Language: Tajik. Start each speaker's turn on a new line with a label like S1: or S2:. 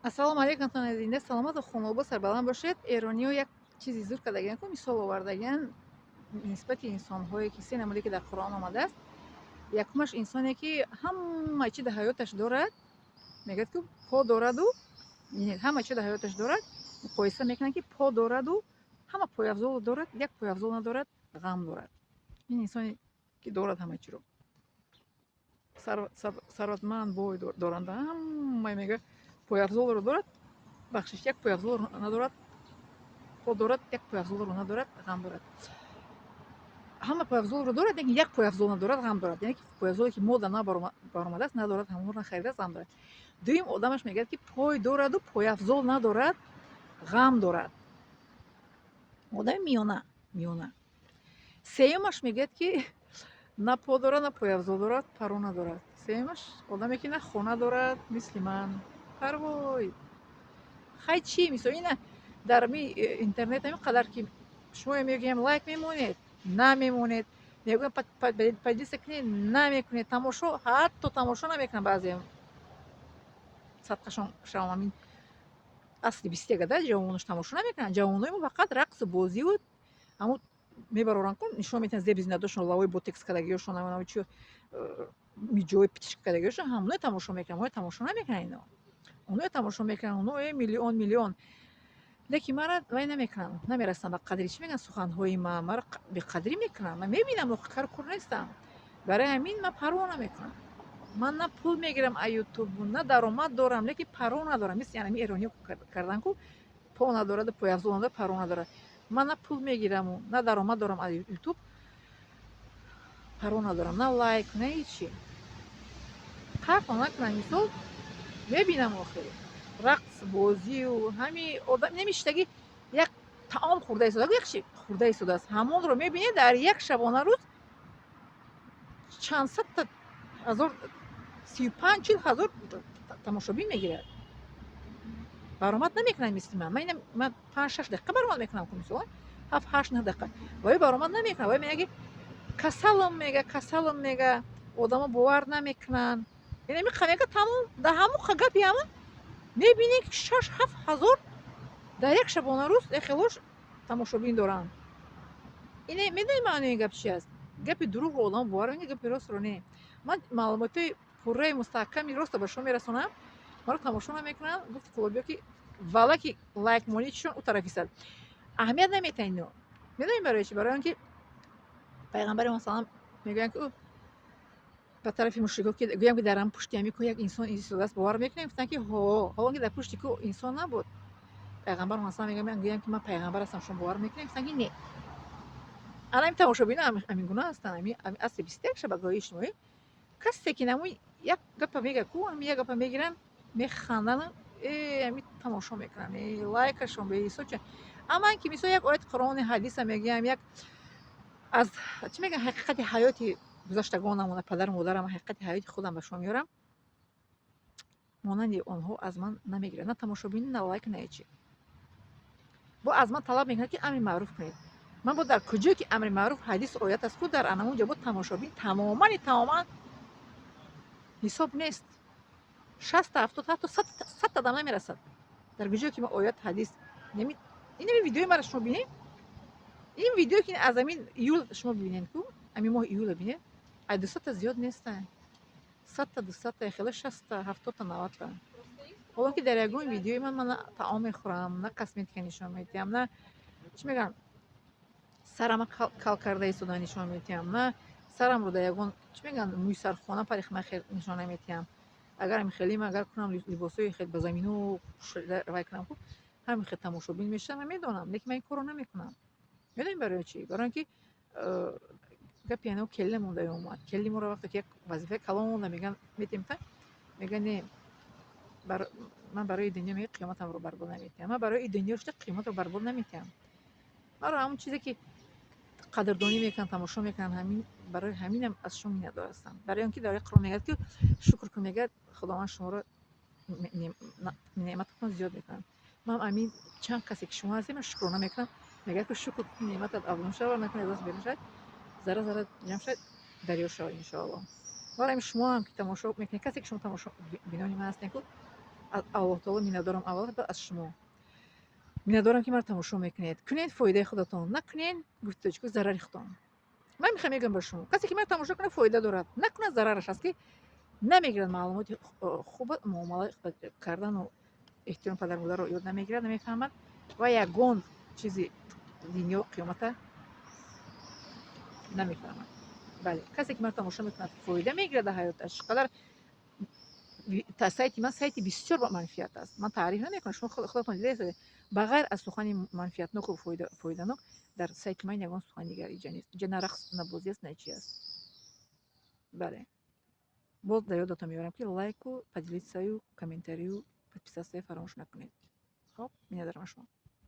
S1: Ассалому алайкум таназинда саломату хунобу сарбаланд бошед. Эрониё як чизи зуд кардагиан ку мисол овардагиан нисбати инсонҳое ки се намуде ки дар Қуръон омадааст. Якумаш инсоне ки ҳама чи дар ҳаёташ дорад, мегӯяд ки по дораду ҳама чи дар ҳаёташ дорад, муқоиса мекунад ки по дораду ҳама пойафзолро дорад, як пойафзол надорад, ғам дорад. Ин инсоне ки дорад ҳама чиро. Сарватманд бой доранда ҳама мегӯяд пойафзолро дорад, бахшиш як пойафзолро надорад, по дорад, як пойафзолро надорад, ғам дорад. ҳама пойафзолро дорад, лекин як пойафзол надорад, ғам дорад. Яъне ки пойафзоле ки мода баромадааст надорад, ҳамонро нахаридаст, ғам дорад. дуюм одамаш мегӯяд ки пой дораду пойафзол надорад, ғам дорад. одами миёна. сеюмаш мегӯяд ки на по дорад, на пойафзол дорад, паро надорад. сеюмаш одаме ки на хона дорад, мисли ман. парвой хай чӣ мисол ина дар интернет ҳамин қадар ки шумо мегӯям лайк мемонед, намемонед, мегӯям подписка кунед, намекунед, тамошо ҳатто тамошо намекунанд. баъзеам садқашон шавам ҳамин асли бистягада ҷавонош тамошо намекунанд. ҷавонои мо фақат рақсу бозиву ҳамун мебароранд кун нишон метиҳанд зеб зиндадошон лавои ботекс кардагиёшон намедонам чӣ миҷои пичка кардагиёшон ҳамоне тамошо мекунанд. моне тамошо намекунанд. ино оноe тамошо мекунанд, оноe миллион. лекин мара вай намекунам, намерасам ба қадри чӣ мегӯянд суханҳои ман. мара беқадрӣ мекунам. ман мебинам кару кур нестам. барои ҳамин ман парво намекунам. ман на пул мегирам аз ютубу, на даромад дорам, лекин паро надорам. мисли ҳамин эрониё кардан ку по надораду пойафзол надорад, паро надорад. ман на пул мегираму, на даромад дорам аз ютуб, паро надорам, на лайк, на ҳечи. қафо накунам. мисол мебинам охири рақс бозию ҳами одам немиштаги як таом хӯрда истодааст, як чи хӯрда истодааст. ҳамонро мебинед дар як шабона рӯз чанд садта ҳазор 35-40 ҳазор тамошобин мегирад. баромад намекунад мисли ман. ман 5-6 дақиқа баромад мекунам. мисол 7-8 дақиқа вай баромад намекунад. вай мега касалам мега одамо бовар намекунанд. яъне мега тамом дар ҳамон гапи ҳамон мебинем ки 6-7 ҳазор дар як шабона рӯз эхелош тамошобин доранд. ине медонӣ маънои гап чӣ аст? гапи дурӯғро одам бовар мекунад, гапи ростро не. ман маълумоти пурраи мустаҳками ростро ба шумо мерасонам. маро тамошо намекунанд. гуфти кулобиё ки валаки лайк монӣ чишон у тарафисад. аҳамият наметаҳад ино. медонӣ барои чӣ? барои он ки пайғамбари масалам мегӯянд ки ба тарафи мушрикҳо ки гӯям ки дар ҳам пушти ҳамин кӯ як инсон истодааст бовар мекунем. гуфтанд ки ҳолон ки дар пушти кӯ инсон набуд. пайғамбар масалам мегӯям ки ман пайғамбар ҳастам, шумо бовар мекунем? гуфтанд ки не. ана ин тамошобина ҳамин гуна ҳастанд. ҳамин асли 21 шабакаҳои иҷтимоӣ касе ки намои як гапа мега ку ҳамин як гапа мегиранд механданд, ҳамин тамошо мекунанд, лайкашон беҳисоб чӣ. аман ки мисол як ояти қуръони ҳадиса мегӯям, як аз чӣ мегӯям ҳақиқати ҳаёти гузаштагонамона падару модарам ҳақиқати ҳаёти худам ба шумо меорам, монанди онҳо аз ман намегиранд. на тамошобинӣ, на лайк, на ҳечи. бо аз ман талаб мекунад ки амри маъруф кунед. ман бо дар куҷое ки амри маъруф ҳадис оят аст ку дар анамуҷо бо тамошобин тамоман ҳисоб нест. 60-70 ҳатто 100 адам намерасад. дар куҷое ки мо оят ҳадис ин видеои маро шумо бинед, ин видео ки аз ҳамин июл шумо бибинед ку ҳамин моҳи июлро бинед, аз 200 зиёд нестанд. 100-200 эхела 60-70 90. ҳоло ки дар ягон видеои ман на таом мехӯрам, на косметика нишон медиҳам, на чӣ мегӯям сарама кал карда истода нишон медиҳам, на сарамро дар ягон чӣ мегӯям мӯи сархона парихмахер нишон намедиҳам. агарам хелим агар кунам либосои хел ба замину вай кунам ку ҳамин хел тамошобин мешавад. ман медонам, лекин ман ин корро намекунам. медонӣ барои чӣ? барои он ки гапи ано келла монда омад. келли моро вақте ки як вазифаи калон монда мегӯянд метем та мегӯянд не ман барои дунё мега қиёматамро барбод наметиҳам. ман барои ин дунё шуда қиёматро барбод наметиҳам. маро ҳамон чизе ки қадрдонӣ мекунанд, тамошо мекунанд, ҳамин барои ҳаминам аз шумо миннатдор ҳастам. барои он ки дар Қуръон мегӯяд ки шукр кун, мегӯяд худованд шуморо неъмататон зиёд мекунад. ман ҳамин чанд касе ки шумо ҳастед ман шукрона мекунам. мегӯяд ки шукр кун, неъматат афзун шавад, накун аз даст берун шавад, зарра ҷамъ шавад, дарё шавад иншоаллоҳ. барои ҳамин шумо ҳам ки тамошо мекунед, касе ки шумо тамошо бинони ман ҳастед ку аз Аллоҳ таоло миннатдорам, аввал баъд аз шумо. Миннатдорам ки маро тамошо мекунед. Кунед фоидаи худатон, накунед гуфтаҷӯ зарари худтон. Ман мехоҳам мегӯям ба шумо, касе ки маро тамошо кунад фоида дорад, накунад зарараш аст, ки намегирад маълумоти хуба, муомала кардану эҳтиром падару модарро ёд намегирад, намефаҳмад ва ягон чизи динё қиёмата намефаҳмад. Бале, касе ки маро тамошо мекунад фоида мегирад дар ҳаёташ. Чиқадар сайти ман сайти бисёр ба манфиат аст. Ман таъриф намекунам, шумо худатон дидаед. Ба ғайр аз сухани манфиатноку фоиданок дар сайти ман ягон сухани дигар иҷа нест. Иҷа на рақс, на бозӣ аст, на чӣ аст. Бале, боз дар ёдатон меорам, ки лайку, поделитсаю, комментарию, подписатсия фаромӯш накунед. хоб, миннатдорам аз шумо.